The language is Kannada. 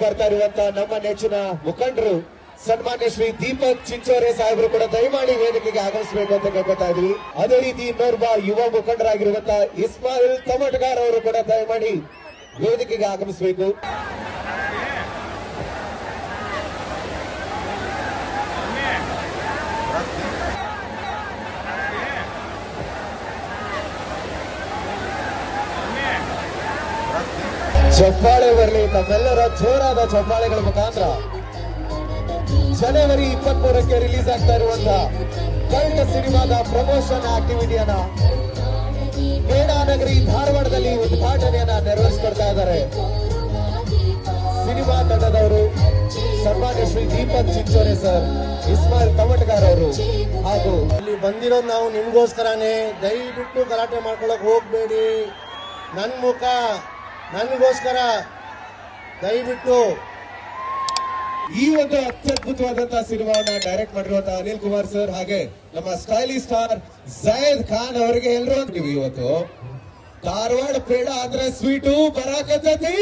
ಬರ್ತಾ ಇರುವಂತ ನಮ್ಮ ನೆಚ್ಚಿನ ಮುಖಂಡರು ಸನ್ಮಾನ್ಯ ಶ್ರೀ ದೀಪಕ್ ಚಿಂಚೋರೆ ಸಾಹೇಬರು ಕೂಡ ದಯಮಾಡಿ ವೇದಿಕೆಗೆ ಆಗಮಿಸಬೇಕು ಅಂತ ಕೇಳ್ಕೊತಾ ಇದ್ವಿ. ಅದೇ ರೀತಿ ಇನ್ನೋರ್ವ ಯುವ ಮುಖಂಡರಾಗಿರುವಂತ ಇಸ್ಮಾಯಿಲ್ ತಮಟಗಾರ್ ಅವರು ಕೂಡ ದಯಮಾಡಿ ವೇದಿಕೆಗೆ ಆಗಮಿಸಬೇಕು. ಚಪ್ಪಾಳೆ ಬರಲಿ, ತಮ್ಮೆಲ್ಲರ ಜೋರಾದ ಚಪ್ಪಾಳೆಗಳ ಮುಖಾಂತರ ಜನವರಿ 23ಕ್ಕೆ ರಿಲೀಸ್ ಆಗ್ತಾ ಇರುವಂತ ಕಲ್ಟ್ ಸಿನಿಮಾದ ಪ್ರಮೋಷನ್ ಆಕ್ಟಿವಿಟಿಯನ್ನ ಮೇಣನಗರಿ ಧಾರವಾಡದಲ್ಲಿ ಉದ್ಘಾಟನೆಯನ್ನ ನೆರವೇರಿಸಿಕೊಡ್ತಾ ಇದ್ದಾರೆ ಸಿನಿಮಾ ತಂಡದವರು ಸನ್ಮಾನ್ಯ ಶ್ರೀ ದೀಪಕ್ ಚಿಂಚೋರೆ ಸರ್, ಇಸ್ಮಾಯಿಲ್ ತಮಟಗಾರ್ ಅವರು. ಹಾಗೂ ಇಲ್ಲಿ ಬಂದಿರೋದು ನಾವು ನಿಮ್ಗೋಸ್ಕರನೇ, ದಯವಿಟ್ಟು ಗಲಾಟೆ ಮಾಡ್ಕೊಳಕ್ ಹೋಗ್ಬೇಡಿ. ನನ್ ಮುಖ ನನಗೋಸ್ಕರ ದಯವಿಟ್ಟು. ಈ ಒಂದು ಅತ್ಯದ್ಭುತವಾದಂತಹ ಸಿನಿಮಾವನ್ನ ಡೈರೆಕ್ಟ್ ಮಾಡಿರುವಂತಹ ಅನಿಲ್ ಕುಮಾರ್ ಸರ್ ಹಾಗೆ ನಮ್ಮ ಸ್ಟೈಲಿಶ್ ಸ್ಟಾರ್ ಜಯದ್ ಖಾನ್ ಅವರಿಗೆ ಎಲ್ಲರೂ ಅಂತೀವಿ. ಇವತ್ತು ಧಾರವಾಡ ಪೇಡ ಆದ್ರೆ ಸ್ವೀಟು ಬರಾಕತ್ತೈತಿ.